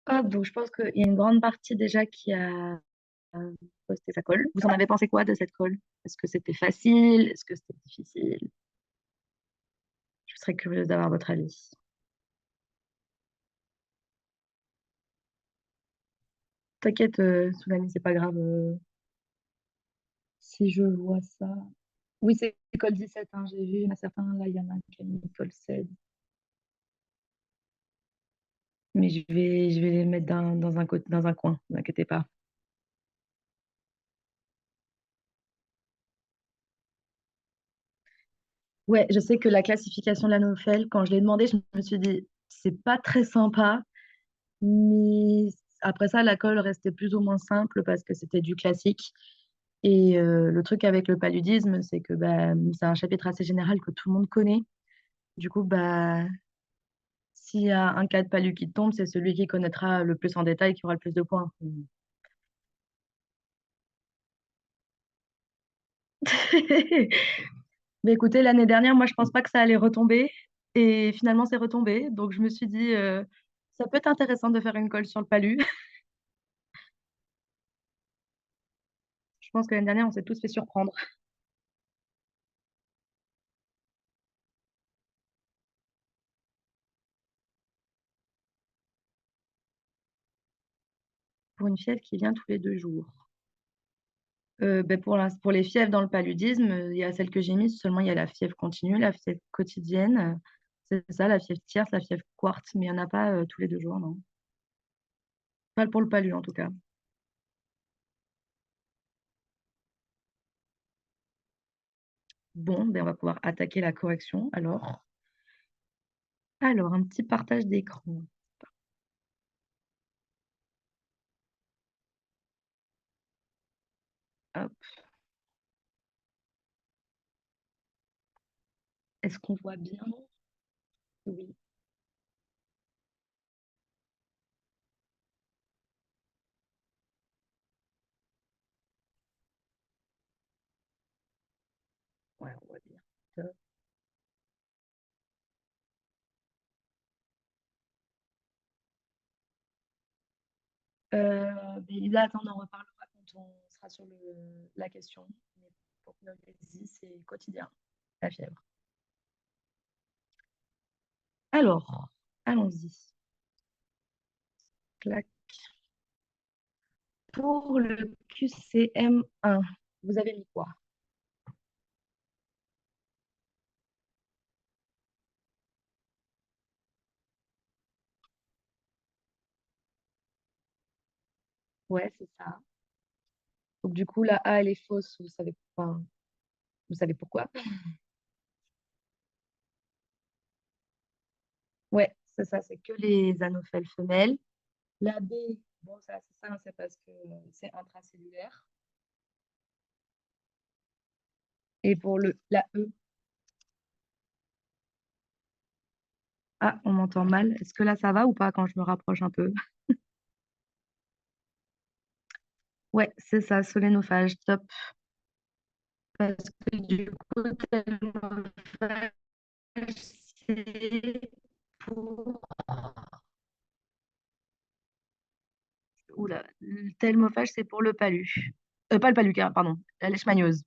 Donc je pense qu'il y a une grande partie déjà qui a posté sa colle. Vous en avez pensé quoi de cette colle? Est-ce que c'était facile? Est-ce que c'était difficile? Je serais curieuse d'avoir votre avis. T'inquiète, Soulami, c'est pas grave si je vois ça. Oui, c'est école 17, hein, j'ai vu, il y en a certains, là, il y en a qui a mis école 16. Mais je vais les mettre dans un coin, ne vous inquiétez pas. Ouais, je sais que la classification de la nouvelle, quand je l'ai demandé, je me suis dit, c'est pas très sympa, mais après ça, la colle restait plus ou moins simple parce que c'était du classique. Et le truc avec le paludisme, c'est que bah, c'est un chapitre assez général que tout le monde connaît. Du coup, bah, s'il y a un cas de palu qui tombe, c'est celui qui connaîtra le plus en détail qui aura le plus de points. Mais écoutez, l'année dernière, moi, je pense pas que ça allait retomber. Et finalement, c'est retombé. Donc, je me suis dit, ça peut être intéressant de faire une colle sur le palu. Je pense que l'année dernière, on s'est tous fait surprendre. Pour une fièvre qui vient tous les 2 jours. Ben pour les fièvres dans le paludisme, il y a celle que j'ai mise, seulement il y a la fièvre continue, la fièvre quotidienne. C'est ça, la fièvre tierce, la fièvre quartz, mais il n'y en a pas tous les 2 jours, non. Pas pour le palu, en tout cas. Bon, ben on va pouvoir attaquer la correction. Alors, un petit partage d'écran. Hop. Est-ce qu'on voit bien? Oui. Ouais, on voit bien. Top. Ben là, attends, on en reparlera quand on sera sur la question. Mais pour Pneumonie, c'est quotidien, la fièvre. Alors, allons-y. Clac. Pour le QCM1, vous avez mis quoi? Ouais, c'est ça. Donc, du coup, la A, elle est fausse. Vous savez pourquoi? Ouais, c'est ça, c'est que les anophèles femelles. La B, bon, ça, c'est ça, c'est parce que c'est intracellulaire. Et pour la E, ah, on m'entend mal. Est-ce que là, ça va ou pas quand je me rapproche un peu? Ouais, c'est ça, solénophage, top. Parce que du coup, telmophage, c'est pour... Oula, le telmophage, c'est pour le palu. Pas le paluca, pardon, la leishmaniose.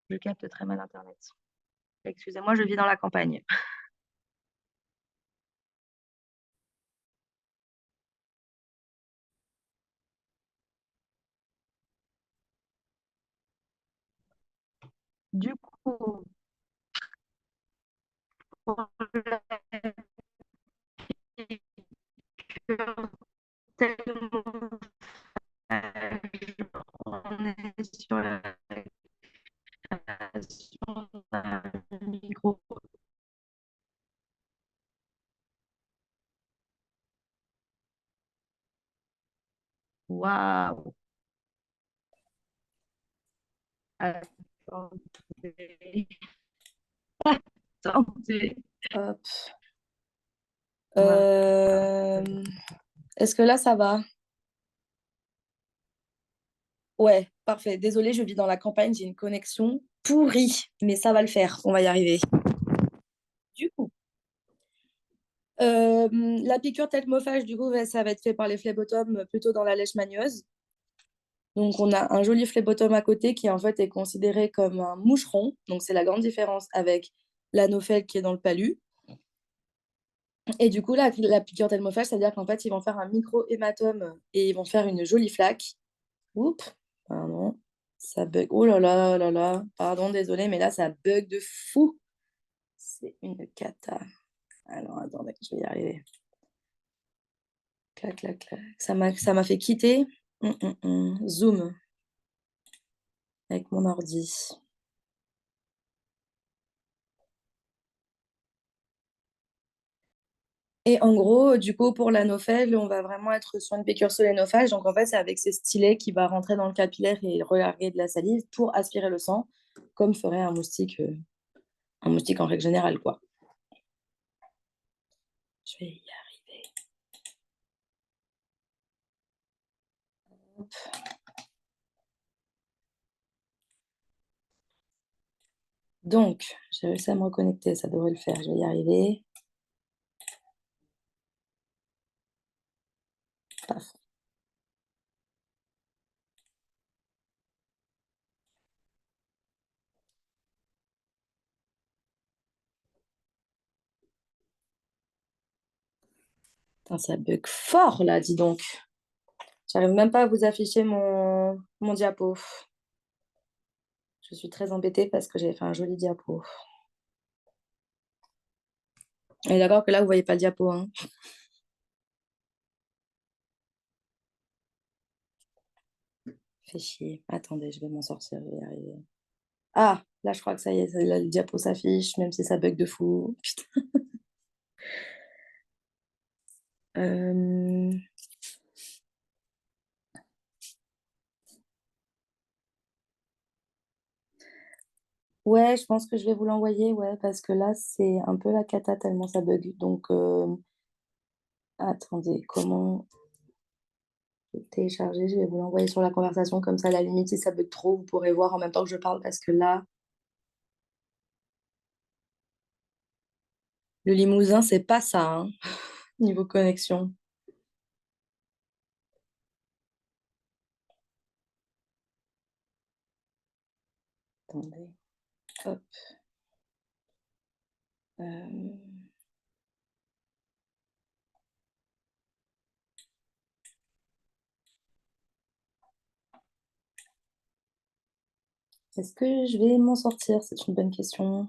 Je capte très mal Internet. Excusez-moi, je vis dans la campagne. Du coup, pour la telmophage, on est sur la création d'un micro. Waouh! Attendez. Attendez. Hop. Voilà. Euh, Est-ce que là, ça va? Ouais, parfait. Désolée, je vis dans la campagne, j'ai une connexion pourrie, mais ça va le faire. On va y arriver. Euh, la piqûre tête-moffage, du coup, ça va être fait par les phlébotomes plutôt dans la leishmaniose. Donc, on a un joli phlébotome à côté qui, en fait, est considéré comme un moucheron. Donc, c'est la grande différence avec l'anophèle qui est dans le palu. Et du coup, la piqûre telle-mophage, c'est-à-dire qu'en fait, ils vont faire un micro-hématome et ils vont faire une jolie flaque. Oups, pardon, ça bug. Oh là là là là, pardon, désolé, mais là, ça bug de fou. C'est une cata. Alors, attendez, je vais y arriver. Clac, clac, clac. Ça m'a fait quitter. Zoom avec mon ordi. Et en gros, du coup, pour l'anophèle, on va vraiment être sur une piqûre solénophage. Donc, en fait, c'est avec ce stylet qui va rentrer dans le capillaire et relarguer de la salive pour aspirer le sang, comme ferait un moustique en règle générale, quoi. Je vais y arriver. Donc, j'ai réussi à me reconnecter, ça devrait le faire. Je vais y arriver. Paf. Putain, ça bug fort, là, dis donc. J'arrive même pas à vous afficher mon diapo. Je suis très embêtée parce que j'avais fait un joli diapo. Et d'accord que là, vous voyez pas le diapo, hein. Fait chier. Attendez, je vais m'en sortir, je vais y arriver. Ah, là, je crois que ça y est, là, le diapo s'affiche, même si ça bug de fou. Putain. Euh, Ouais, je pense que je vais vous l'envoyer, ouais, parce que là, c'est un peu la cata tellement ça bug. Donc, attendez, comment le télécharger? Je vais vous l'envoyer sur la conversation, comme ça, à la limite, si ça bug trop, vous pourrez voir en même temps que je parle, parce que là, le Limousin, c'est pas ça, hein, niveau connexion. Attendez, hop. euh, Est-ce que je vais m'en sortir? C'est une bonne question.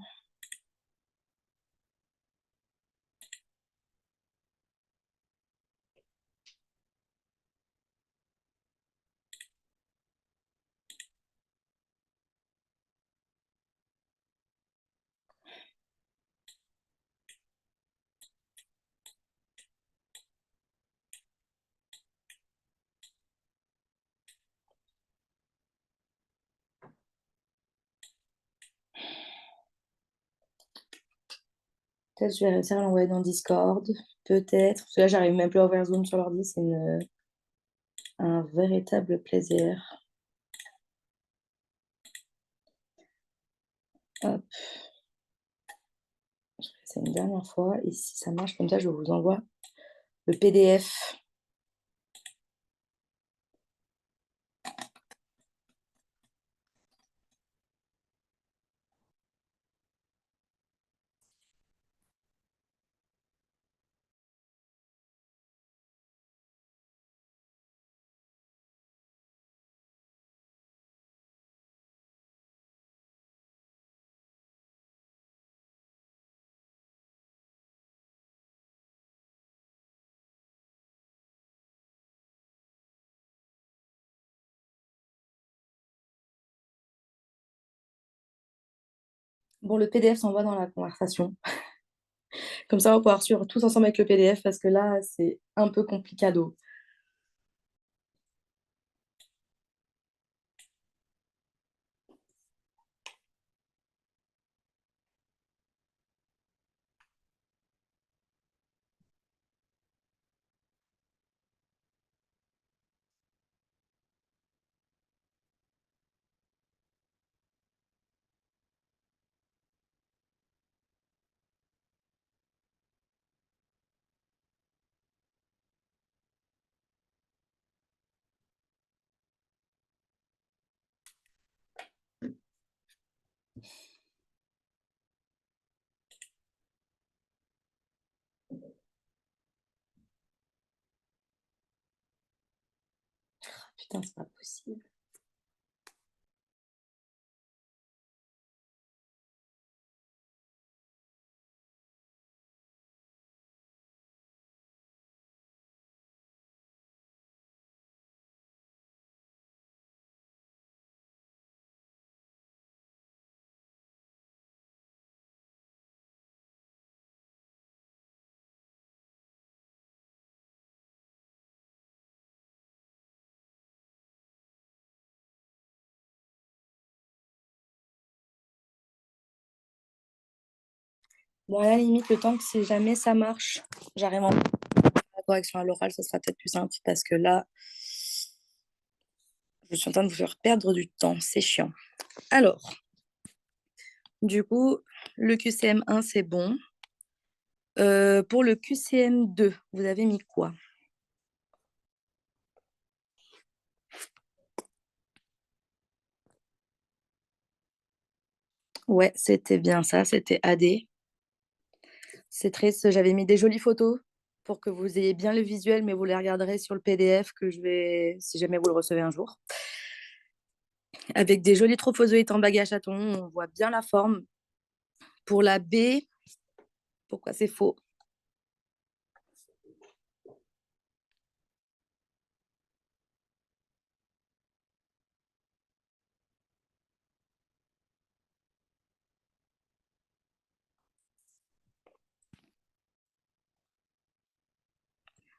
Peut-être je vais réussir à l'envoyer dans Discord. Peut-être. Parce que là, j'arrive même plus à ouvrir Zoom sur l'ordi. C'est un véritable plaisir. Hop, je ferai ça une dernière fois. Et si ça marche comme ça, je vous envoie le PDF. Bon, le PDF s'envoie dans la conversation. Comme ça, on va pouvoir suivre tous ensemble avec le PDF parce que là, c'est un peu complicado. Putain, c'est pas possible. Bon, à la limite, le temps que si jamais ça marche, j'arrive en la correction à l'oral, ce sera peut-être plus simple parce que là, je suis en train de vous faire perdre du temps. C'est chiant. Alors, du coup, le QCM1, c'est bon. Pour le QCM2, vous avez mis quoi? Ouais, c'était bien ça, c'était AD. C'est triste, j'avais mis des jolies photos pour que vous ayez bien le visuel, mais vous les regarderez sur le PDF que je vais, si jamais vous le recevez un jour. Avec des jolis trophozoïtes en bague à chaton, on voit bien la forme. Pour la B, pourquoi c'est faux?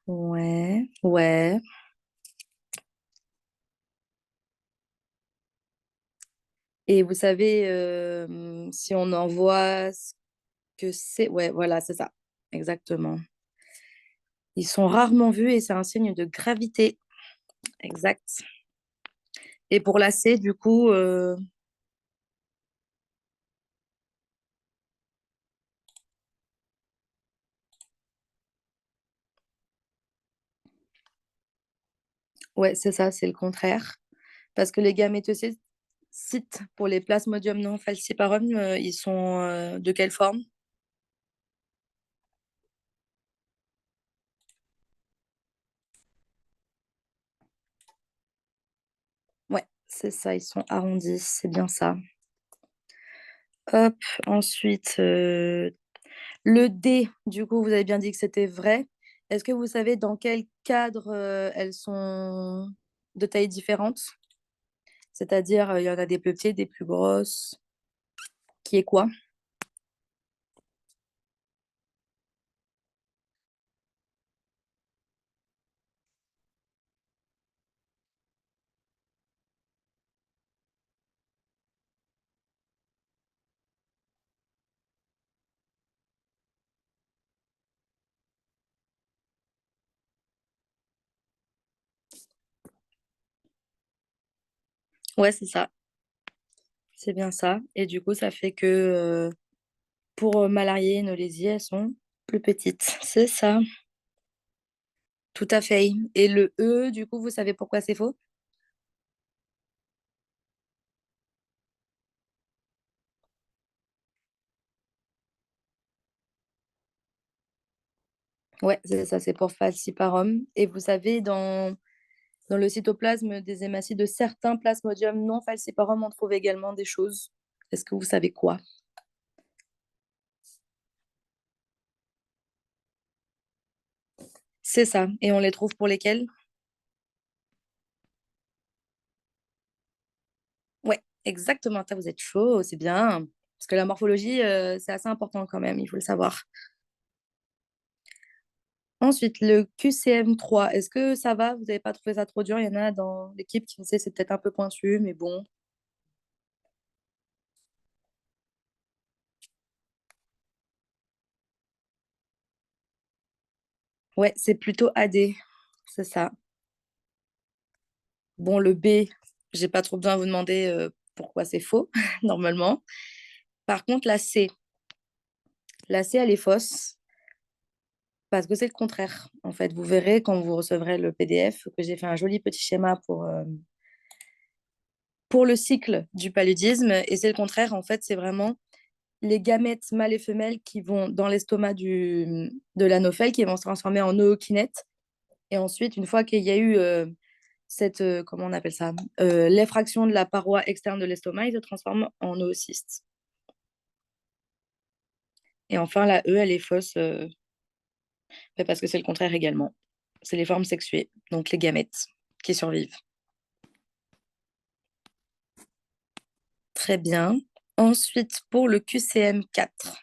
Ouais, ouais. Et vous savez, si on envoie ce que c'est, ouais, voilà, c'est ça, exactement. Ils sont rarement vus et c'est un signe de gravité, exact. Et pour la C, du coup, ouais, c'est ça, c'est le contraire. Parce que les gamétocytes pour les plasmodium non falciparum, ils sont de quelle forme? Ouais, c'est ça, ils sont arrondis, c'est bien ça. Hop, ensuite, le D, du coup, vous avez bien dit que c'était vrai. Est-ce que vous savez dans quel cadre elles sont de taille différente? C'est-à-dire, il y en a des plus petites, des plus grosses. Qui est quoi? Ouais, c'est ça. C'est bien ça. Et du coup, ça fait que pour Malarié et Nolésie, elles sont plus petites. C'est ça. Tout à fait. Et le E, du coup, vous savez pourquoi c'est faux? Ouais, c'est ça, c'est pour falciparum. Et vous savez, dans le cytoplasme des hématies de certains plasmodiums non falciparum, on trouve également des choses. Est-ce que vous savez quoi? C'est ça. Et on les trouve pour lesquels? Ouais, exactement. Ça, vous êtes chaud, c'est bien. Parce que la morphologie, c'est assez important quand même, il faut le savoir. Ensuite, le QCM3, est-ce que ça va? Vous n'avez pas trouvé ça trop dur? Il y en a dans l'équipe qui me sait c'est peut-être un peu pointu, mais bon. Ouais, c'est plutôt AD, c'est ça. Bon, le B, j'ai pas trop besoin de vous demander pourquoi c'est faux, normalement. Par contre, la C, elle est fausse parce que c'est le contraire. En fait, vous verrez quand vous recevrez le PDF que j'ai fait un joli petit schéma pour le cycle du paludisme. Et c'est le contraire. En fait, c'est vraiment les gamètes mâles et femelles qui vont dans l'estomac de l'anophèle, qui vont se transformer en ookinètes. Et ensuite, une fois qu'il y a eu comment on appelle ça? L'effraction de la paroi externe de l'estomac, il se transforme en oocyste. Et enfin, la E, elle est fausse, parce que c'est le contraire également. C'est les formes sexuées, donc les gamètes qui survivent. Très bien. Ensuite, pour le QCM4.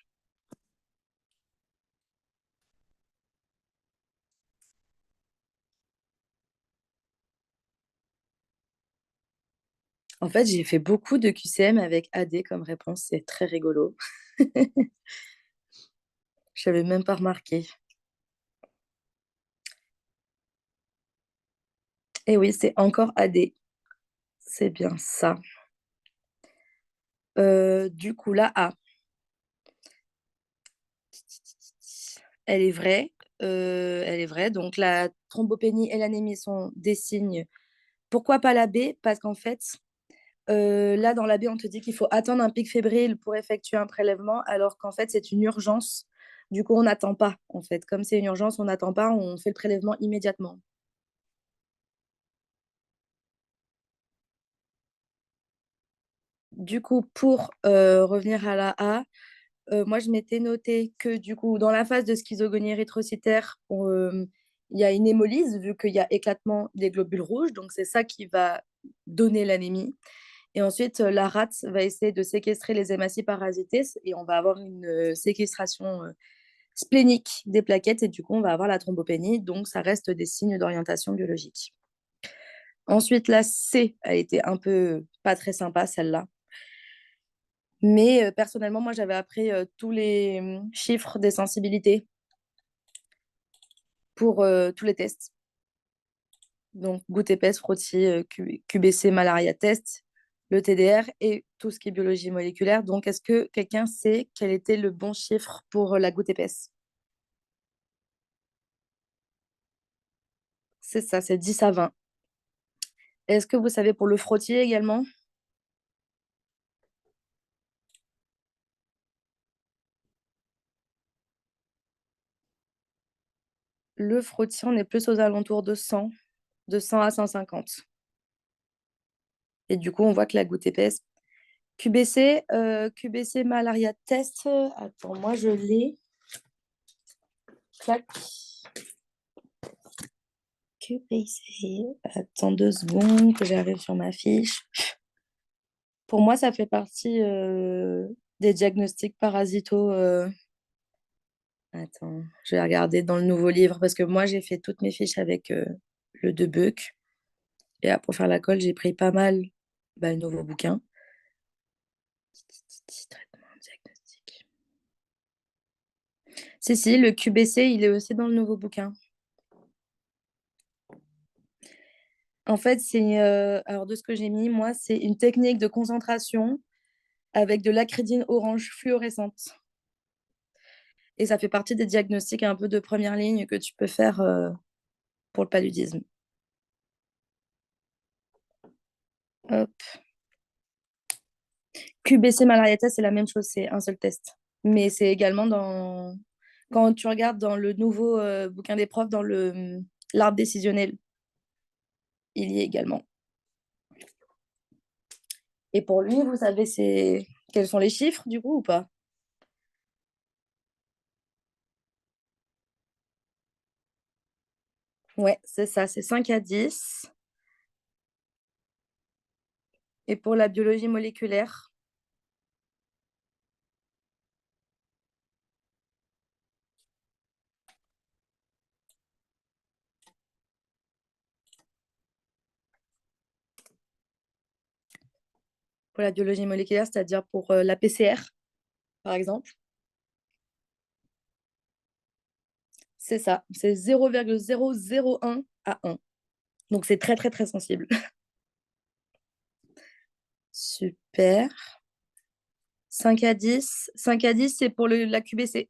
En fait, j'ai fait beaucoup de QCM avec AD comme réponse. C'est très rigolo. Je n'avais même pas remarqué. Et oui, c'est encore AD. C'est bien ça. Du coup, la A, elle est vraie. Elle est vraie. Donc, la thrombopénie et l'anémie sont des signes. Pourquoi pas la B? Parce qu'en fait, là, dans la B, on te dit qu'il faut attendre un pic fébrile pour effectuer un prélèvement, alors qu'en fait, c'est une urgence. Du coup, on n'attend pas, en fait. Comme c'est une urgence, on n'attend pas, on fait le prélèvement immédiatement. Du coup, pour revenir à la A, moi, je m'étais noté que du coup, dans la phase de schizogonie érythrocytaire, il y a une hémolyse, vu qu'il y a éclatement des globules rouges. Donc, c'est ça qui va donner l'anémie. Et ensuite, la rate va essayer de séquestrer les hématies parasitées et on va avoir une séquestration splénique des plaquettes et du coup, on va avoir la thrombopénie. Donc, ça reste des signes d'orientation biologique. Ensuite, la C a été un peu pas très sympa, celle-là. Mais personnellement, moi, j'avais appris tous les chiffres des sensibilités pour tous les tests. Donc, goutte épaisse, frottis, QBC, malaria test, le TDR et tout ce qui est biologie moléculaire. Donc, est-ce que quelqu'un sait quel était le bon chiffre pour la goutte épaisse? C'est ça, c'est 10 à 20. Est-ce que vous savez pour le frottis également? Le frottis, on est plus aux alentours de 100 à 150. Et du coup, on voit que la goutte épaisse. QBC malaria test. Attends, moi je l'ai. Clac. QBC. Attends 2 secondes que j'arrive sur ma fiche. Pour moi, ça fait partie des diagnostics parasito. Attends, je vais regarder dans le nouveau livre parce que moi, j'ai fait toutes mes fiches avec le Debuck. Et là, pour faire la colle, j'ai pris pas mal le nouveau bouquin. Traitement diagnostic. Si, le QBC, il est aussi dans le nouveau bouquin. En fait, alors de ce que j'ai mis, moi, c'est une technique de concentration avec de l'acridine orange fluorescente. Et ça fait partie des diagnostics un peu de première ligne que tu peux faire pour le paludisme. Hop. QBC malaria test, c'est la même chose, c'est un seul test. Mais c'est également dans... Quand tu regardes dans le nouveau bouquin des profs, dans l'arbre décisionnel, il y est également. Et pour lui, vous savez, quels sont les chiffres du coup ou pas? Ouais, c'est ça, c'est 5 à 10. Et pour la biologie moléculaire, c'est-à-dire pour la PCR, par exemple, c'est ça, c'est 0,001 à 1. Donc c'est très, très, très sensible. Super. 5 à 10. 5 à 10, c'est pour la QBC.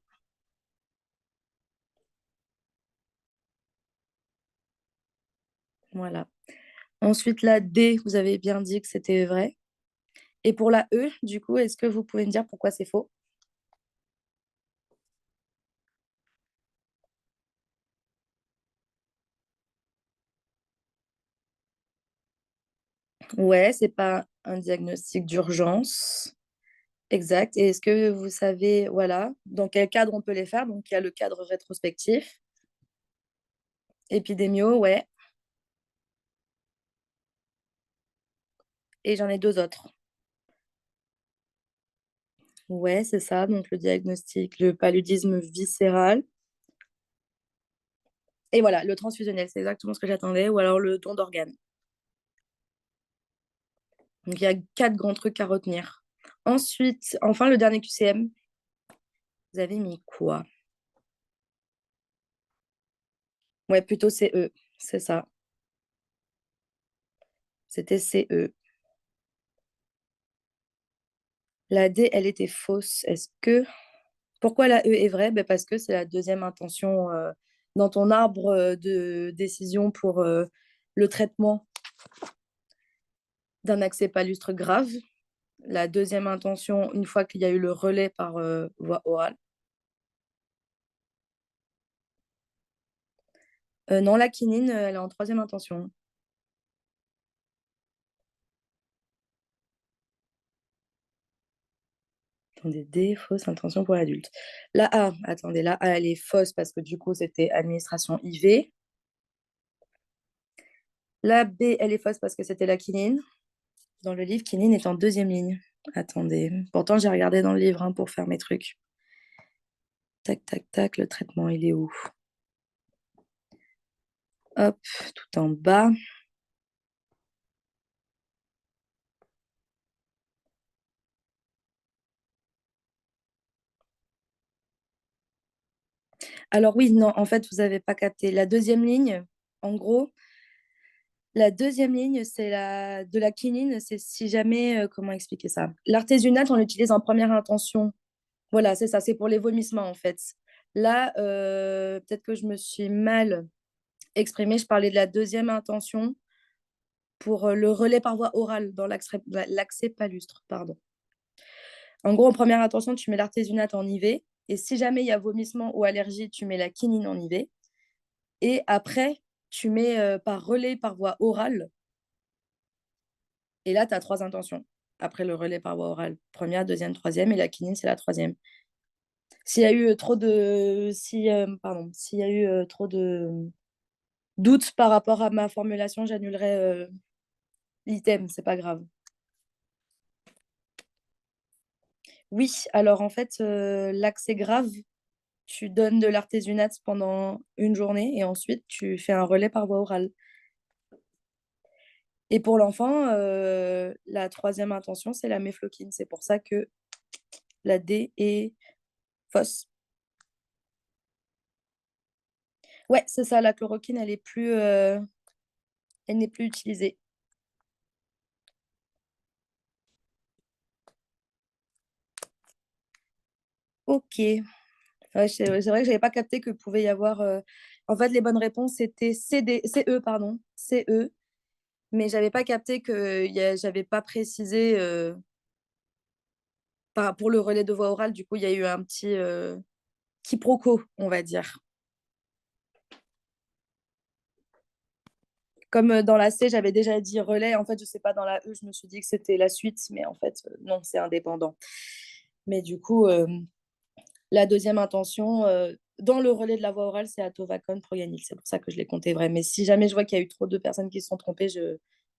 Voilà. Ensuite, la D, vous avez bien dit que c'était vrai. Et pour la E, du coup, est-ce que vous pouvez me dire pourquoi c'est faux? Ouais, c'est pas un diagnostic d'urgence. Exact. Et est-ce que vous savez, voilà, dans quel cadre on peut les faire? Donc, il y a le cadre rétrospectif. Épidémio, ouais. Et j'en ai deux autres. Ouais, c'est ça. Donc, le diagnostic, le paludisme viscéral. Et voilà, le transfusionnel, c'est exactement ce que j'attendais. Ou alors le don d'organes. Donc, il y a quatre grands trucs à retenir. Ensuite, enfin, le dernier QCM, vous avez mis quoi? Ouais, plutôt CE, c'est ça. C'était CE. La D, elle était fausse. Est-ce que... Pourquoi la E est vraie? Ben parce que c'est la deuxième intention dans ton arbre de décision pour le traitement d'un accès palustre grave. La deuxième intention, une fois qu'il y a eu le relais par voie orale. Non, la quinine, elle est en troisième intention. Attendez, D, fausse intention pour l'adulte. La A, attendez, la A, elle est fausse parce que du coup, c'était administration IV. La B, elle est fausse parce que c'était la quinine. Dans le livre, quinine est en deuxième ligne. Attendez. Pourtant, j'ai regardé dans le livre hein, pour faire mes trucs. Tac, tac, tac. Le traitement, il est où? Hop, tout en bas. Alors oui, non, en fait, vous n'avez pas capté. La deuxième ligne, en gros, la deuxième ligne, c'est de la quinine. C'est si jamais, comment expliquer ça? L'artésunate, on l'utilise en première intention. Voilà, c'est ça, c'est pour les vomissements, en fait. Là, peut-être que je me suis mal exprimée. Je parlais de la deuxième intention pour le relais par voie orale dans l'accès palustre. Pardon. En gros, en première intention, tu mets l'artésunate en IV. Et si jamais il y a vomissement ou allergie, tu mets la quinine en IV. Et après, tu mets par relais par voie orale. Et là, tu as trois intentions. Après le relais par voie orale. Première, deuxième, troisième. Et la quinine, c'est la troisième. S'il y a eu trop de... pardon. S'il y a eu trop de doutes par rapport à ma formulation, j'annulerai l'item. C'est pas grave. Oui, alors en fait, l'accès grave, tu donnes de l'artésunate pendant une journée et ensuite tu fais un relais par voie orale. Et pour l'enfant, la troisième intention, c'est la méfloquine. C'est pour ça que la D est fausse. Ouais, c'est ça, la chloroquine, elle n'est plus utilisée. Ok. Ouais, c'est vrai que j'avais pas capté que pouvait y avoir. En fait, les bonnes réponses c'était CE, pardon, CE, mais j'avais pas capté que j'avais pas précisé pour le relais de voix orale. Du coup, il y a eu un petit quiproquo, on va dire. Comme dans la C, j'avais déjà dit relais. En fait, je sais pas, dans la E, je me suis dit que c'était la suite, mais en fait, non, c'est indépendant. Mais du coup, la deuxième intention, dans le relais de la voix orale, c'est Atovacon, Proyanil. C'est pour ça que je l'ai compté vrai. Mais si jamais je vois qu'il y a eu trop de personnes qui se sont trompées,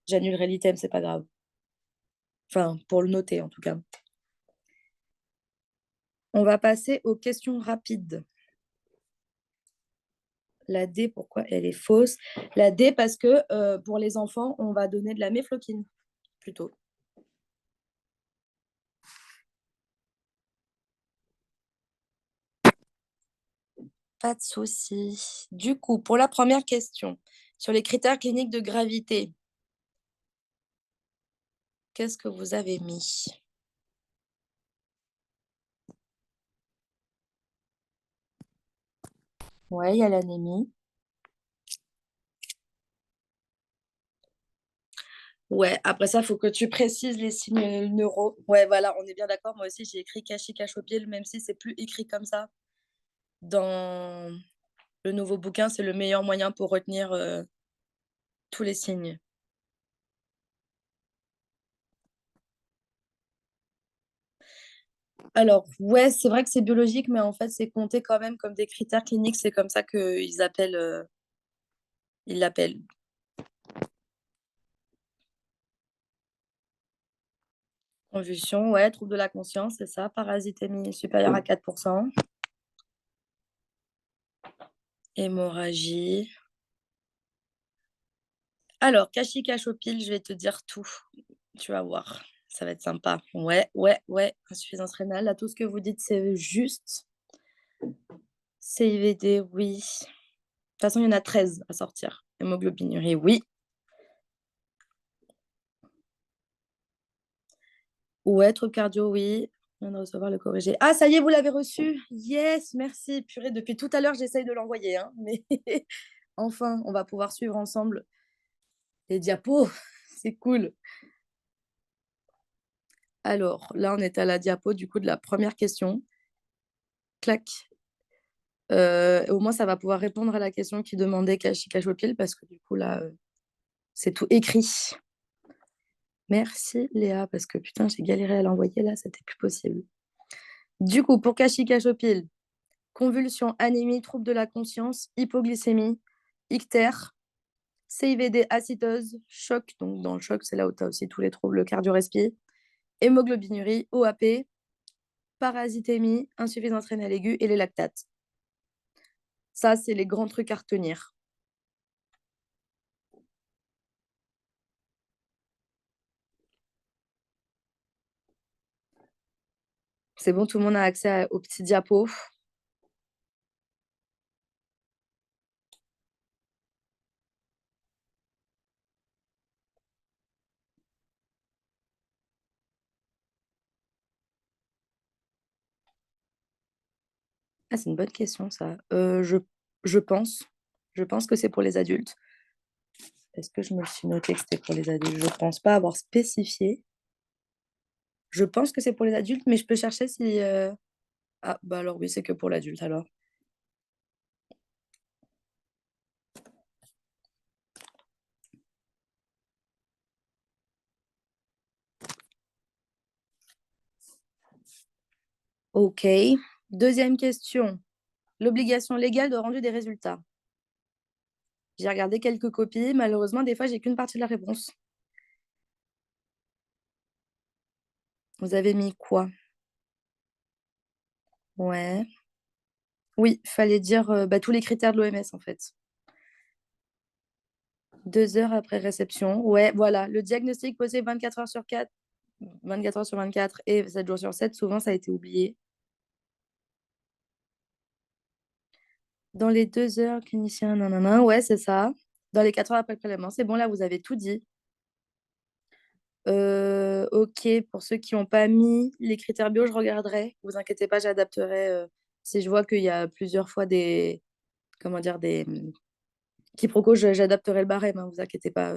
j'annulerai l'item, c'est pas grave. Enfin, pour le noter en tout cas. On va passer aux questions rapides. La D, pourquoi elle est fausse? La D, parce que pour les enfants, on va donner de la méfloquine plutôt. Pas de souci. Du coup, pour la première question, sur les critères cliniques de gravité, qu'est-ce que vous avez mis? Ouais, il y a l'anémie. Ouais, après ça, il faut que tu précises les signes neuro. Ouais, voilà, on est bien d'accord. Moi aussi, j'ai écrit cache-au-pied, même si c'est plus écrit comme ça. Dans le nouveau bouquin, c'est le meilleur moyen pour retenir tous les signes. Alors, ouais, c'est vrai que c'est biologique, mais en fait, c'est compté quand même comme des critères cliniques. C'est comme ça qu'ils appellent, ils l'appellent. Convulsion, ouais, trouble de la conscience, c'est ça. Parasitémie supérieure à 4%. Hémorragie. Alors, Cachi-Cachopile, je vais te dire tout. Tu vas voir. Ça va être sympa. Ouais, ouais, ouais. Insuffisance rénale. Là, tout ce que vous dites, c'est juste. CIVD, oui. De toute façon, il y en a 13 à sortir. Hémoglobinurie, oui. Ouais, trouble cardio, oui. Je viens de recevoir le corrigé. Ah, ça y est, vous l'avez reçu. Yes, merci. Purée, depuis tout à l'heure, j'essaye de l'envoyer. Hein, mais enfin, on va pouvoir suivre ensemble les diapos. C'est cool. Alors, là, on est à la diapo du coup de la première question. Clac. Au moins, ça va pouvoir répondre à la question qui demandait Cachi-Cachopile parce que du coup, là, c'est tout écrit. Merci Léa, parce que putain, j'ai galéré à l'envoyer là, c'était plus possible. Du coup, pour Cachi-Cachopile, convulsion, anémie, trouble de la conscience, hypoglycémie, ictère, CIVD, acétose, choc, donc dans le choc, c'est là où tu as aussi tous les troubles cardio-respi, hémoglobinurie, OAP, parasitémie, insuffisance rénale aiguë et les lactates. Ça, c'est les grands trucs à retenir. C'est bon, tout le monde a accès aux petits diapos. Ah, c'est une bonne question, ça. Je pense. Je pense que c'est pour les adultes. Est-ce que je me suis noté que c'était pour les adultes? Je ne pense pas avoir spécifié. Je pense que c'est pour les adultes, mais je peux chercher si... Ah, bah alors oui, c'est que pour l'adulte alors. Ok. Deuxième question. L'obligation légale de rendre des résultats. J'ai regardé quelques copies. Malheureusement, des fois, j'ai qu'une partie de la réponse. Vous avez mis quoi? Ouais. Oui, fallait dire bah, tous les critères de l'OMS en fait. 2 heures après réception. Ouais, voilà. Le diagnostic posé 24 heures sur 4, 24 heures sur 24 et 7 jours sur 7, souvent ça a été oublié. Dans les 2 heures, clinicien, nanana, ouais, c'est ça. Dans les 4 heures après le prélèvement, c'est bon, là, vous avez tout dit. Ok, pour ceux qui n'ont pas mis les critères bio, je regarderai. Vous inquiétez pas, j'adapterai. Si je vois qu'il y a plusieurs fois des, comment dire, des quiproquos, j'adapterai le barème, hein, vous inquiétez pas.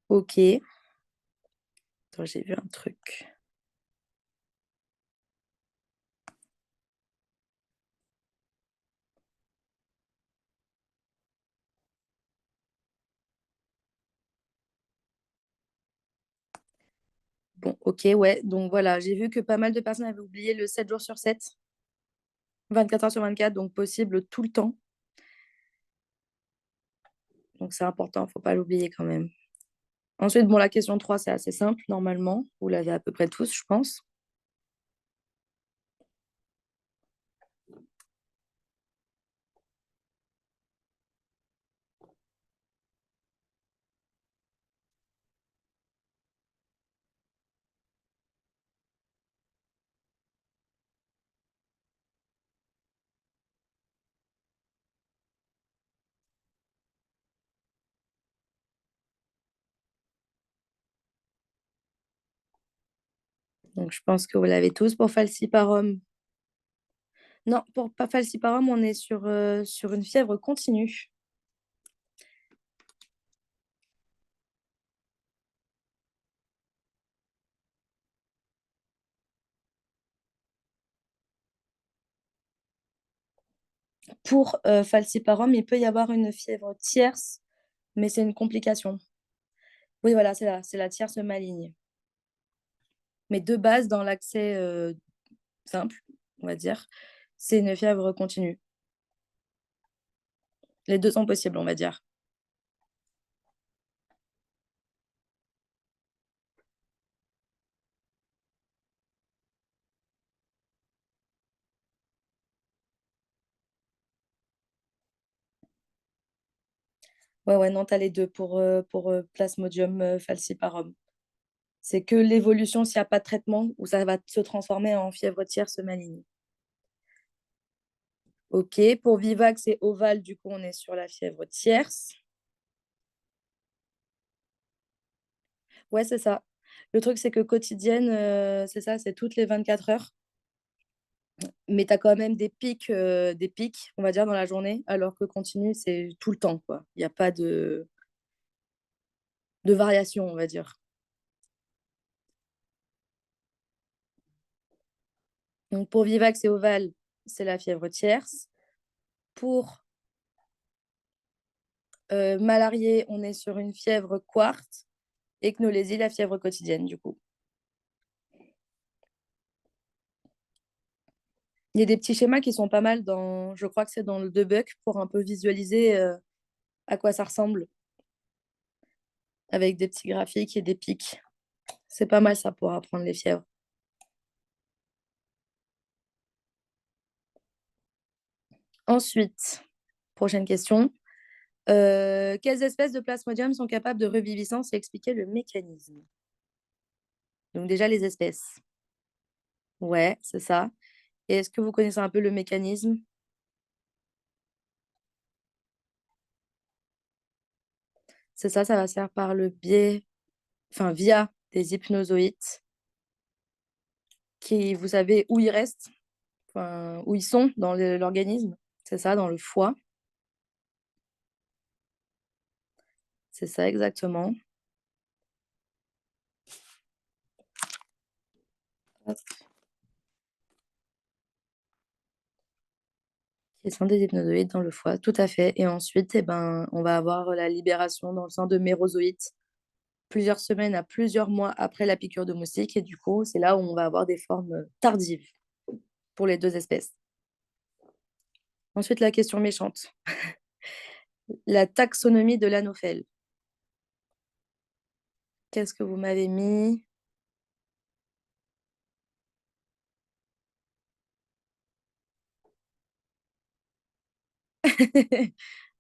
Ok. Attends, j'ai vu un truc. Bon, ok, ouais. Donc voilà, j'ai vu que pas mal de personnes avaient oublié le 7 jours sur 7, 24 heures sur 24, donc possible tout le temps. Donc c'est important, il ne faut pas l'oublier quand même. Ensuite, bon, la question 3 c'est assez simple, normalement. Vous l'avez à peu près tous, je pense. Donc je pense que vous l'avez tous pour falciparum. Non, pour pas falciparum, on est sur une fièvre continue. Pour falciparum, il peut y avoir une fièvre tierce mais c'est une complication. Oui, voilà, c'est la tierce maligne. Mais de base, dans l'accès simple, on va dire, c'est une fièvre continue. Les deux sont possibles, on va dire. Ouais, ouais, non, t'as les deux pour Plasmodium falciparum. C'est que l'évolution, s'il n'y a pas de traitement, où ça va se transformer en fièvre tierce maligne. Ok, pour Vivax et Oval, du coup, on est sur la fièvre tierce. Ouais, c'est ça. Le truc, c'est que quotidienne, c'est ça, c'est toutes les 24 heures. Mais tu as quand même des pics, on va dire, dans la journée, alors que continu, c'est tout le temps, quoi. Il n'y a pas de variation, on va dire. Donc, pour Vivax et Oval, c'est la fièvre tierce. Pour Malarié, on est sur une fièvre quarte. Et Knolésie, la fièvre quotidienne, du coup. Il y a des petits schémas qui sont pas mal dans, je crois que c'est dans le Debuck, pour un peu visualiser à quoi ça ressemble, avec des petits graphiques et des pics. C'est pas mal ça pour apprendre les fièvres. Ensuite, prochaine question. Quelles espèces de plasmodium sont capables de reviviscence et expliquer le mécanisme? Donc déjà les espèces. Ouais, c'est ça. Et est-ce que vous connaissez un peu le mécanisme? C'est ça va se faire par le biais, enfin via des hypnozoïdes qui, vous savez, où ils restent, enfin, où ils sont dans l'organisme. C'est ça, dans le foie. C'est ça exactement. Hop. Qui sont des hypnozoïdes dans le foie, tout à fait. Et ensuite, eh ben, on va avoir la libération dans le sang de mérozoïdes plusieurs semaines à plusieurs mois après la piqûre de moustique. Et du coup, c'est là où on va avoir des formes tardives pour les deux espèces. Ensuite, la question méchante. La taxonomie de l'anophèle. Qu'est-ce que vous m'avez mis?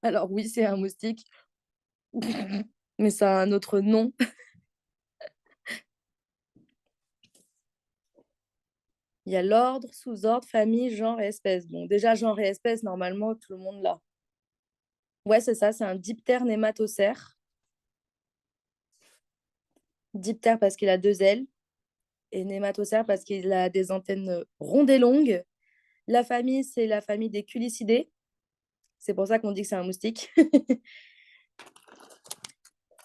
Alors oui, c'est un moustique, mais ça a un autre nom. Il y a l'ordre, sous-ordre, famille, genre et espèce. Bon, déjà, genre et espèce, normalement, tout le monde l'a. Ouais, c'est ça, c'est un diptère nématocère. Diptère parce qu'il a deux ailes et nématocère parce qu'il a des antennes rondes et longues. La famille, c'est la famille des culicidés. C'est pour ça qu'on dit que c'est un moustique.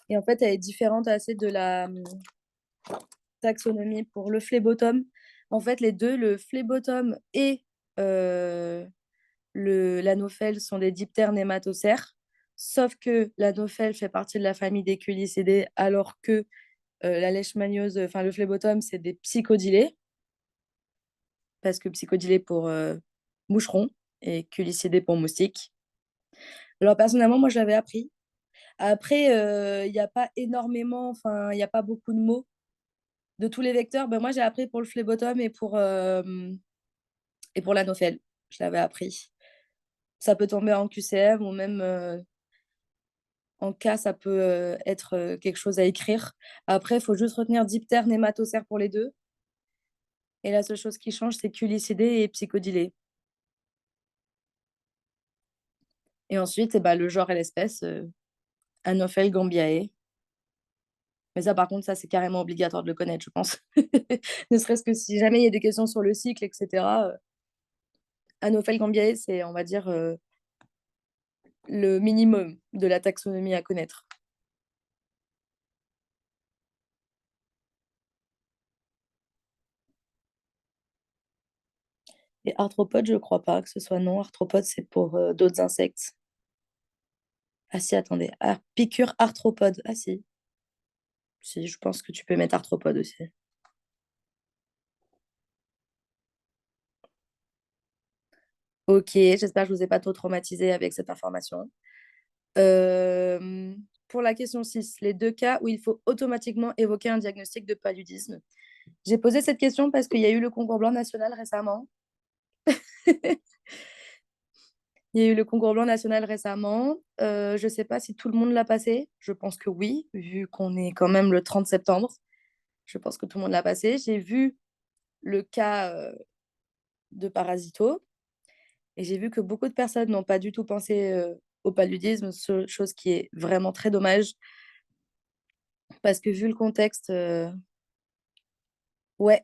Et en fait, elle est différente assez de la taxonomie pour le phlébotome. En fait, les deux, le phlébotome et euh, l'anophèle, sont des diptères nématocères. Sauf que l'anophèle fait partie de la famille des culicidés, alors que la leishmaniose, enfin le phlébotome, c'est des psychodilés, parce que psychodilés pour moucheron et culicidés pour moustique. Alors personnellement, moi, j'avais appris. Après, il n'y a pas énormément, enfin, il n'y a pas beaucoup de mots de tous les vecteurs. Ben, moi, j'ai appris pour le phlébotome et pour l'anophèle. Je l'avais appris. Ça peut tomber en QCM ou même en cas, ça peut être quelque chose à écrire. Après, il faut juste retenir diptère, nématocère pour les deux. Et la seule chose qui change, c'est culicidé et psychodilé. Et ensuite, eh ben, le genre et l'espèce, Anophel gambiae. Mais ça, par contre, ça, c'est carrément obligatoire de le connaître, je pense. Ne serait-ce que si jamais il y a des questions sur le cycle, etc. Anophel gambiae, c'est, on va dire, le minimum de la taxonomie à connaître. Et arthropode, je crois pas que ce soit non. Arthropode, c'est pour d'autres insectes. Ah si, attendez. Ah, piqûre arthropode. Ah si. Si, je pense que tu peux mettre arthropode aussi. Ok, j'espère que je vous ai pas trop traumatisé avec cette information. Euh, pour la question 6, les deux cas où il faut automatiquement évoquer un diagnostic de paludisme. J'ai posé cette question parce qu'il y a eu le concours blanc national récemment. Il y a eu le concours blanc national récemment. Je ne sais pas si tout le monde l'a passé. Je pense que oui, vu qu'on est quand même le 30 septembre. Je pense que tout le monde l'a passé. J'ai vu le cas de Parasito et j'ai vu que beaucoup de personnes n'ont pas du tout pensé au paludisme, chose qui est vraiment très dommage parce que vu le contexte, ouais,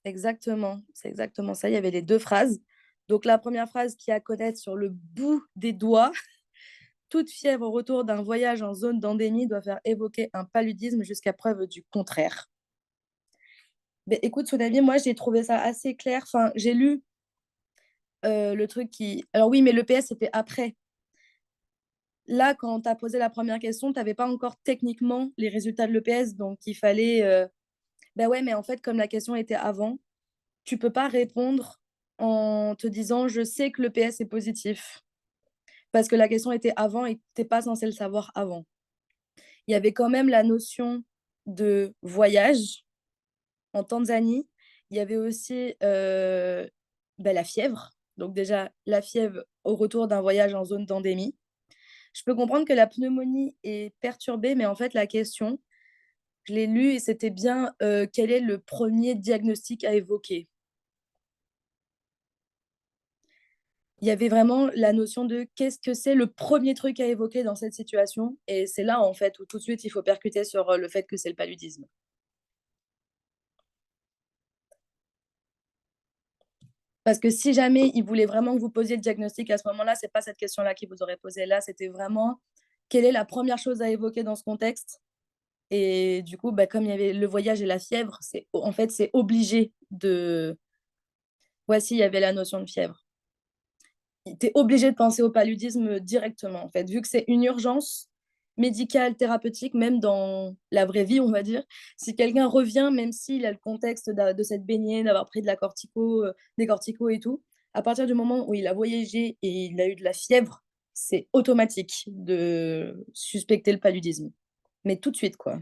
exactement, c'est exactement ça. Il y avait les deux phrases. Donc la première phrase qui est à connaître sur le bout des doigts, toute fièvre au retour d'un voyage en zone d'endémie doit faire évoquer un paludisme jusqu'à preuve du contraire. Mais écoute, Sonavi, moi j'ai trouvé ça assez clair. Enfin, j'ai lu le truc qui. Alors oui, mais le PS c'était après. Là, quand tu as posé la première question, tu n'avais pas encore techniquement les résultats de l'EPS, donc il fallait. Ben ouais, mais en fait, comme la question était avant, tu peux pas répondre en te disant je sais que le PS est positif. Parce que la question était avant et tu n'es pas censé le savoir avant. Il y avait quand même la notion de voyage en Tanzanie. Il y avait aussi ben, la fièvre. Donc déjà, la fièvre au retour d'un voyage en zone d'endémie. Je peux comprendre que la pneumonie est perturbée, mais en fait, la question, je l'ai lue et c'était bien quel est le premier diagnostic à évoquer. Il y avait vraiment la notion de qu'est-ce que c'est le premier truc à évoquer dans cette situation. Et c'est là, en fait, où tout de suite, il faut percuter sur le fait que c'est le paludisme. Parce que si jamais il voulait vraiment que vous posiez le diagnostic à ce moment-là, c'est pas cette question-là qu'il vous aurait posé. Là, c'était vraiment quelle est la première chose à évoquer dans ce contexte. Et du coup, bah, comme il y avait le voyage et la fièvre, en fait, c'est obligé de. Voici, il y avait la notion de fièvre. Tu es obligé de penser au paludisme directement, en fait, vu que c'est une urgence médicale, thérapeutique, même dans la vraie vie, on va dire. Si quelqu'un revient, même s'il a le contexte de cette baignée, d'avoir pris de la cortico, des corticos et tout, à partir du moment où il a voyagé et il a eu de la fièvre, c'est automatique de suspecter le paludisme. Mais tout de suite, quoi.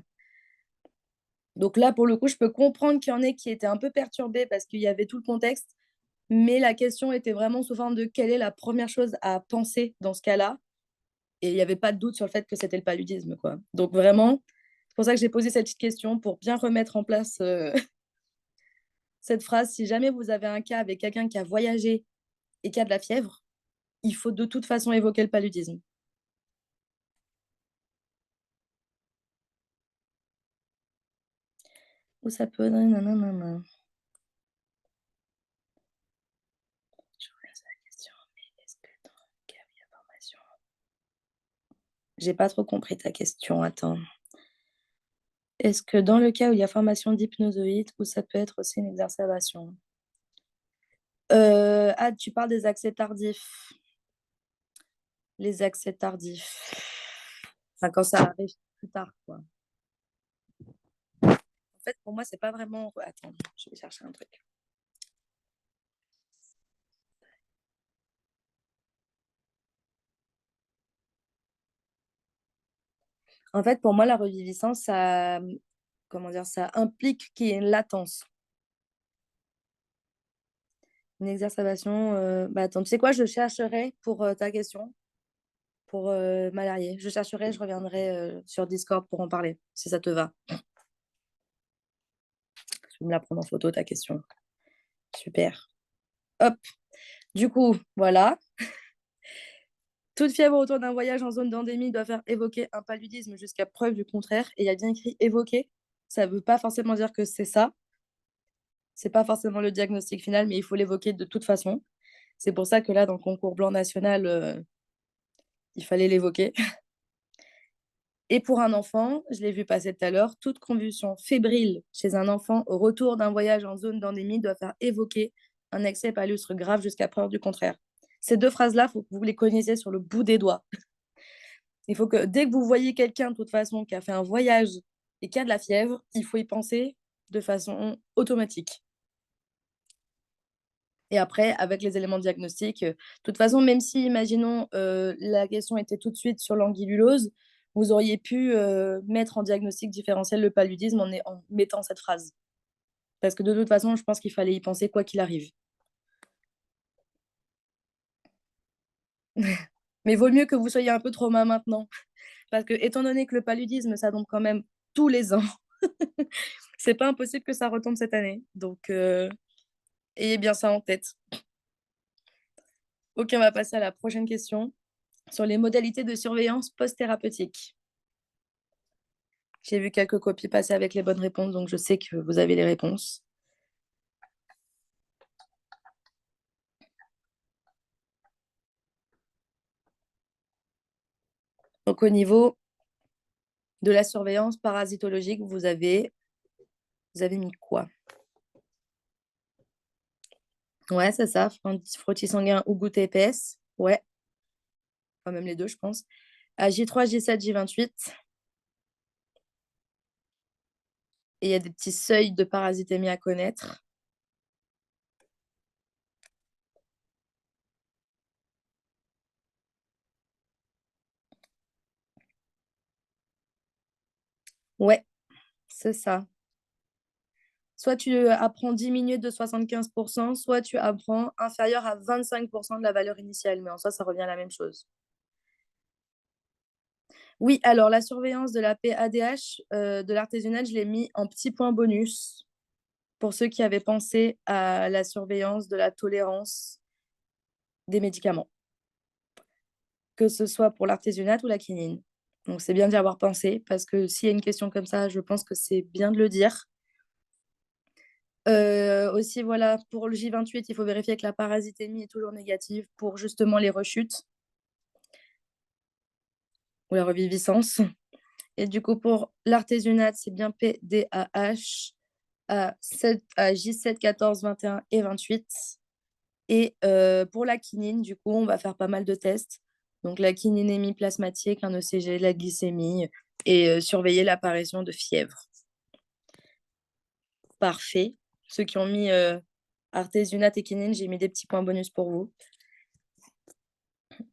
Donc là, pour le coup, je peux comprendre qu'il y en ait qui étaient un peu perturbés parce qu'il y avait tout le contexte, mais la question était vraiment sous forme de quelle est la première chose à penser dans ce cas-là. Et il n'y avait pas de doute sur le fait que c'était le paludisme, quoi. Donc vraiment, c'est pour ça que j'ai posé cette petite question pour bien remettre en place cette phrase. Si jamais vous avez un cas avec quelqu'un qui a voyagé et qui a de la fièvre, il faut de toute façon évoquer le paludisme. Ou ça peut... nanana. Je reviens sur la question, mais est-ce que dans le cas où il y a formation... J'ai pas trop compris ta question, attends. Est-ce que dans le cas où il y a formation d'hypnozoïde, ou ça peut être aussi une exacerbation? Ah, tu parles des accès tardifs. Les accès tardifs. Enfin, quand ça arrive plus tard, quoi. En fait, pour moi, c'est pas vraiment. Attends, je vais chercher un truc. En fait, pour moi, la reviviscence, ça, comment dire, ça implique qu'il y ait une latence. Une exacerbation. Bah, attends, tu sais quoi, je chercherai pour ta question, pour malarié. Je chercherai, je reviendrai sur Discord pour en parler, si ça te va. Je vais me la prendre en photo, ta question. Super. Hop. Du coup, voilà. Toute fièvre autour d'un voyage en zone d'endémie doit faire évoquer un paludisme jusqu'à preuve du contraire. Et il y a bien écrit évoquer. Ça ne veut pas forcément dire que c'est ça. C'est pas forcément le diagnostic final, mais il faut l'évoquer de toute façon. C'est pour ça que là, dans le concours blanc national, il fallait l'évoquer. Et pour un enfant, je l'ai vu passer tout à l'heure, toute convulsion fébrile chez un enfant au retour d'un voyage en zone d'endémie doit faire évoquer un excès palustre grave jusqu'à preuve du contraire. Ces deux phrases-là, il faut que vous les connaissiez sur le bout des doigts. Il faut que dès que vous voyez quelqu'un, de toute façon, qui a fait un voyage et qui a de la fièvre, il faut y penser de façon automatique. Et après, avec les éléments diagnostiques, de toute façon, même si, imaginons, la question était tout de suite sur l'anguillulose, vous auriez pu mettre en diagnostic différentiel le paludisme en mettant cette phrase. Parce que de toute façon, je pense qu'il fallait y penser quoi qu'il arrive. Mais vaut mieux que vous soyez un peu trauma maintenant. Parce que, étant donné que le paludisme, ça tombe quand même tous les ans, c'est pas impossible que ça retombe cette année. Donc, ayez bien ça en tête. Ok, on va passer à la prochaine question sur les modalités de surveillance post-thérapeutique. J'ai vu quelques copies passer avec les bonnes réponses, donc je sais que vous avez les réponses. Donc, au niveau de la surveillance parasitologique, vous avez mis quoi? Ouais, c'est ça, frottis sanguin ou goutte épaisse. Ouais, enfin, même les deux, je pense. À J3, J7, J28. Et il y a des petits seuils de parasitémie à connaître. Ouais, c'est ça. Soit tu apprends 10 minutes de 75%, soit tu apprends inférieur à 25% de la valeur initiale. Mais en soi, ça revient à la même chose. Oui, alors la surveillance de la PADH, de l'artésunate, je l'ai mis en petit point bonus pour ceux qui avaient pensé à la surveillance de la tolérance des médicaments, que ce soit pour l'artésunate ou la quinine. Donc, c'est bien d'y avoir pensé parce que s'il y a une question comme ça, je pense que c'est bien de le dire. Aussi, voilà, pour le J28, il faut vérifier que la parasitémie est toujours négative pour justement les rechutes ou la reviviscence. Et du coup, pour l'artésunate, c'est bien PDAH à J7, 14, 21 et 28. Et pour la quinine, du coup, on va faire pas mal de tests. Donc, la quininémie plasmatique, un ECG, la glycémie et surveiller l'apparition de fièvre. Parfait. Ceux qui ont mis artésunate et quinine, j'ai mis des petits points bonus pour vous.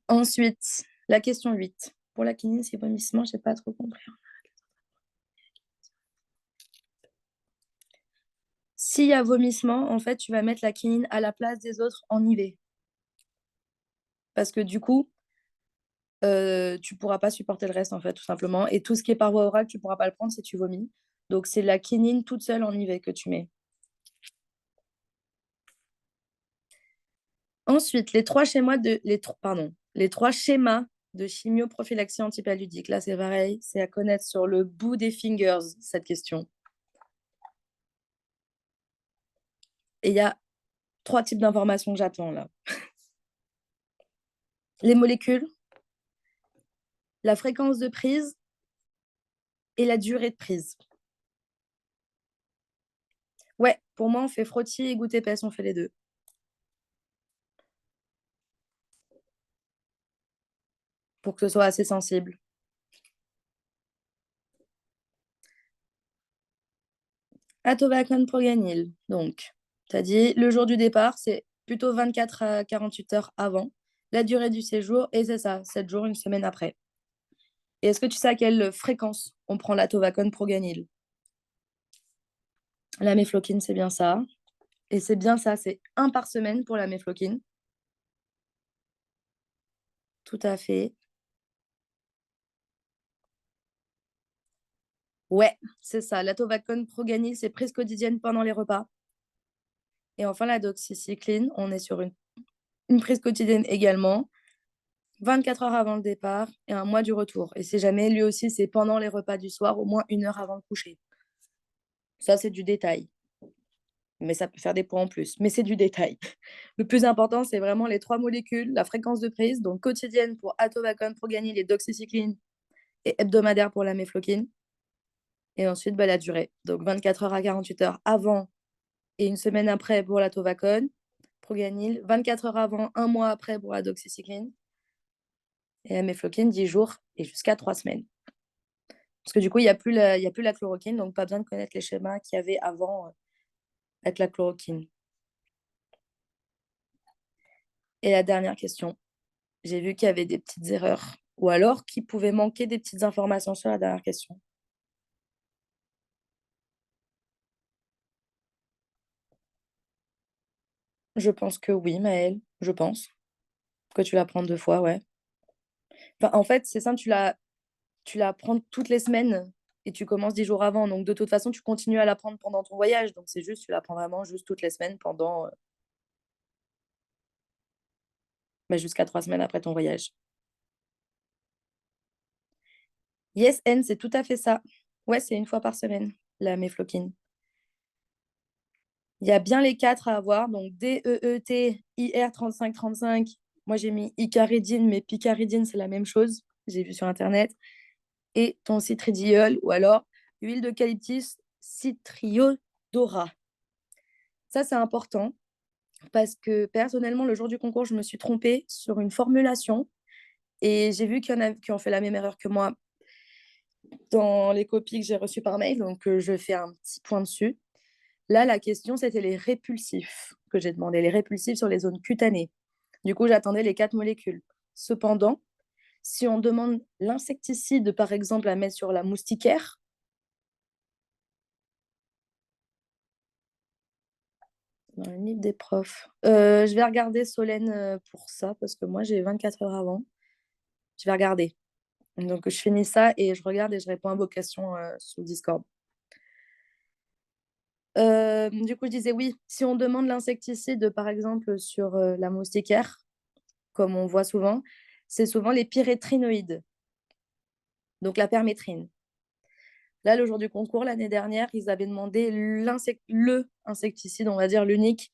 Ensuite, la question 8. Pour la quinine, c'est vomissement, je n'ai pas trop compris. S'il y a vomissement, en fait, tu vas mettre la quinine à la place des autres en IV. Parce que du coup, tu ne pourras pas supporter le reste, en fait, tout simplement. Et tout ce qui est par voie orale, tu ne pourras pas le prendre si tu vomis. Donc, c'est la quinine toute seule en IV que tu mets. Ensuite, les trois schémas de chimioprophylaxie antipaludique. Là, c'est pareil, c'est à connaître sur le bout des fingers, cette question. Et il y a 3 types d'informations que j'attends là. Les molécules, la fréquence de prise et la durée de prise. Ouais, pour moi, on fait frottis et goutte épaisse, on fait les deux. Pour que ce soit assez sensible. Atovaquone Proganil. Donc, tu as dit le jour du départ, c'est plutôt 24 à 48 heures avant. La durée du séjour, et c'est ça, 7 jours, une semaine après. Et est-ce que tu sais à quelle fréquence on prend l'Atovaquone Proganil? La méfloquine, c'est bien ça. Et c'est bien ça, c'est 1 par semaine pour la méfloquine. Tout à fait. Ouais, c'est ça. L'Atovaquone Proganil, c'est prise quotidienne pendant les repas. Et enfin, la doxycycline, on est sur une prise quotidienne également, 24 heures avant le départ et un mois du retour. Et si jamais, lui aussi, c'est pendant les repas du soir, au moins 1 heure avant le coucher. Ça, c'est du détail. Mais ça peut faire des points en plus. Mais c'est du détail. Le plus important, c'est vraiment les 3 molécules, la fréquence de prise, donc quotidienne pour atovaquone, proganil et doxycycline, et hebdomadaire pour la méfloquine. Et ensuite, la durée. Donc 24 heures à 48 heures avant et une semaine après pour l'atovaquone, proganil, 24 heures avant, un mois après pour la doxycycline. Et la mefloquine, 10 jours et jusqu'à 3 semaines. Parce que du coup, il y a plus la chloroquine, donc pas besoin de connaître les schémas qu'il y avait avant avec la chloroquine. Et la dernière question, j'ai vu qu'il y avait des petites erreurs ou alors qu'il pouvait manquer des petites informations sur la dernière question. Je pense que oui, Maëlle, je pense que tu l'apprends 2 fois, ouais. Enfin, en fait, c'est simple, tu la apprends toutes les semaines et tu commences 10 jours avant. Donc, de toute façon, tu continues à l'apprendre pendant ton voyage. Donc, c'est juste, tu l'apprends vraiment juste toutes les semaines pendant jusqu'à 3 semaines après ton voyage. Yes, N, c'est tout à fait ça. Ouais, c'est une fois par semaine, la mefloquine. Il y a bien les 4 à avoir, donc DEET, IR 3535. Moi, j'ai mis icaridine, mais picaridine, c'est la même chose. J'ai vu sur Internet. Et ton citridiol, ou alors huile d'eucalyptus citriodora. Ça, c'est important parce que personnellement, le jour du concours, je me suis trompée sur une formulation et j'ai vu qu'il y en a qui ont fait la même erreur que moi dans les copies que j'ai reçues par mail, donc je fais un petit point dessus. Là, la question, c'était les répulsifs que j'ai demandé, les répulsifs sur les zones cutanées. Du coup, j'attendais les 4 molécules. Cependant, si on demande l'insecticide, par exemple, à mettre sur la moustiquaire, dans le livre des profs, je vais regarder Solène pour ça, parce que moi, j'ai 24 heures avant. Je vais regarder. Donc, je finis ça et je regarde et je réponds à vos questions sur Discord. Du coup, je disais oui, si on demande l'insecticide, par exemple, sur la moustiquaire, comme on voit souvent, c'est souvent les pyrétrinoïdes, donc la permétrine. Là, le jour du concours, l'année dernière, ils avaient demandé le insecticide, on va dire l'unique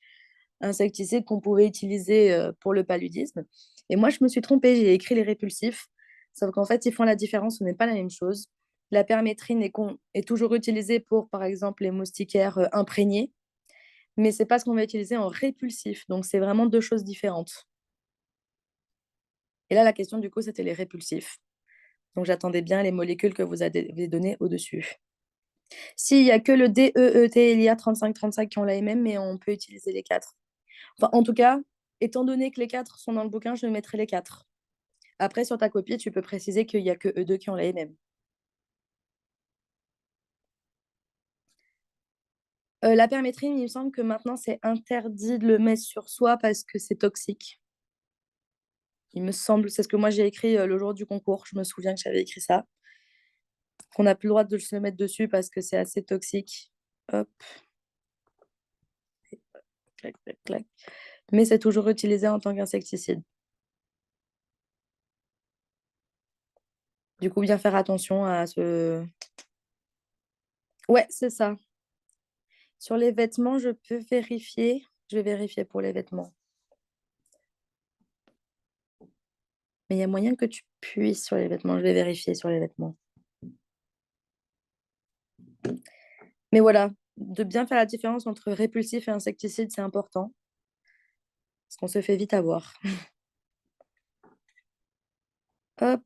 insecticide qu'on pouvait utiliser pour le paludisme. Et moi, je me suis trompée, j'ai écrit les répulsifs, sauf qu'en fait, ils font la différence, ce n'est pas la même chose. La permétrine est toujours utilisée pour, par exemple, les moustiquaires imprégnés, mais c'est pas ce qu'on va utiliser en répulsif. Donc, c'est vraiment deux choses différentes. Et là, la question, du coup, c'était les répulsifs. Donc, j'attendais bien les molécules que vous avez données au-dessus. S'il n'y a que le DEET et l'IA 3535 qui ont la MM, mais on peut utiliser les 4. Enfin, en tout cas, étant donné que les 4 sont dans le bouquin, je mettrai les 4. Après, sur ta copie, tu peux préciser qu'il n'y a que eux deux qui ont la MM. La permétrine, il me semble que maintenant, c'est interdit de le mettre sur soi parce que c'est toxique. Il me semble, c'est ce que moi j'ai écrit le jour du concours. Je me souviens que j'avais écrit ça. Qu'on n'a plus le droit de se le mettre dessus parce que c'est assez toxique. Hop. Clac, clac, clac. Mais c'est toujours utilisé en tant qu'insecticide. Du coup, bien faire attention à ce... Ouais, c'est ça. Sur les vêtements, je peux vérifier. Je vais vérifier pour les vêtements. Mais il y a moyen que tu puisses sur les vêtements. Je vais vérifier sur les vêtements. Mais voilà, de bien faire la différence entre répulsif et insecticide, c'est important. Parce qu'on se fait vite avoir. Hop.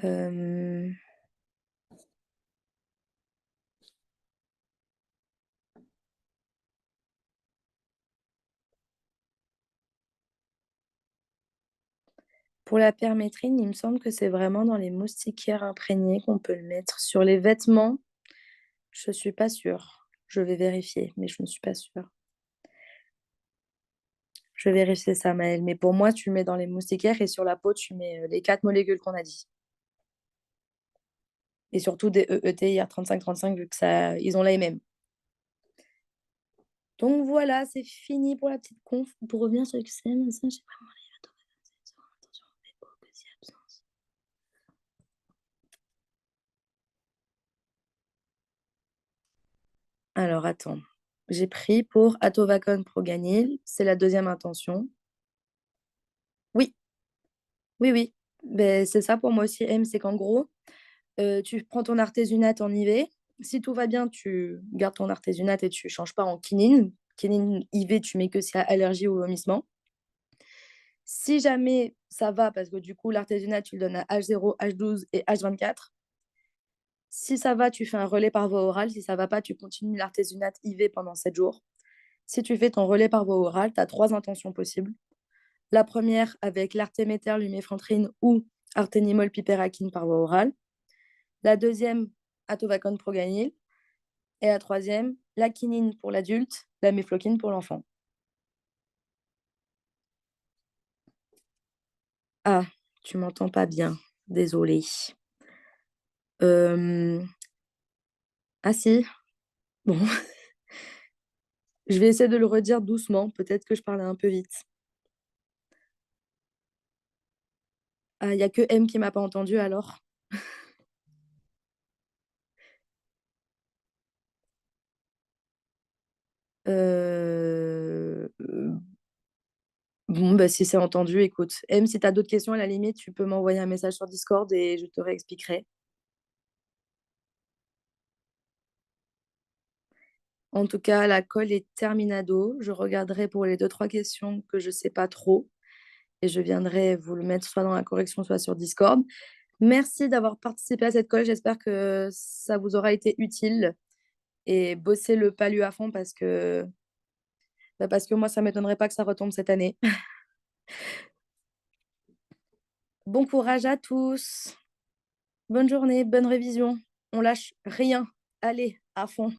Euh, Pour la permétrine, il me semble que c'est vraiment dans les moustiquaires imprégnées qu'on peut le mettre. Sur les vêtements, je ne suis pas sûre. Je vais vérifier, mais je ne suis pas sûre. Je vais vérifier ça, Maëlle. Mais pour moi, tu le mets dans les moustiquaires et sur la peau, tu mets les 4 molécules qu'on a dit. Et surtout des EET, IR3535, vu que ça, ils ont la MM. Donc voilà, c'est fini pour la petite conf. Pour revenir sur XM, ça, j'ai vraiment Alors, attends. J'ai pris pour Atovacon Proganil. C'est la deuxième intention. Oui, oui, oui. Ben, c'est ça pour moi aussi, M. C'est qu'en gros, tu prends ton artésunate en IV. Si tout va bien, tu gardes ton artésunate et tu ne changes pas en quinine. Quinine IV, tu mets que si y a allergie ou vomissement. Si jamais ça va, parce que du coup, l'artésunat, tu le donnes à H0, H12 et H24. Si ça va, tu fais un relais par voie orale. Si ça va pas, tu continues l'artésunat IV pendant 7 jours. Si tu fais ton relais par voie orale, tu as 3 intentions possibles. La première avec l'artéméter, luméfantrine ou arténimol piperakine par voie orale. La deuxième, atovaquone proganil. Et la troisième, la quinine pour l'adulte, la mefloquine pour l'enfant. Ah, tu m'entends pas bien. Désolée. Ah si, bon, je vais essayer de le redire doucement. Peut-être que je parlais un peu vite. Ah, il n'y a que M qui m'a pas entendu alors. Euh, Bon, bah, si c'est entendu, écoute. M, si tu as d'autres questions, à la limite, tu peux m'envoyer un message sur Discord et je te réexpliquerai. En tout cas, la colle est terminado. Je regarderai pour les 2-3 questions que je ne sais pas trop et je viendrai vous le mettre soit dans la correction, soit sur Discord. Merci d'avoir participé à cette colle. J'espère que ça vous aura été utile et bossez le palu à fond parce que moi, ça ne m'étonnerait pas que ça retombe cette année. Bon courage à tous. Bonne journée, bonne révision. On lâche rien. Allez, à fond.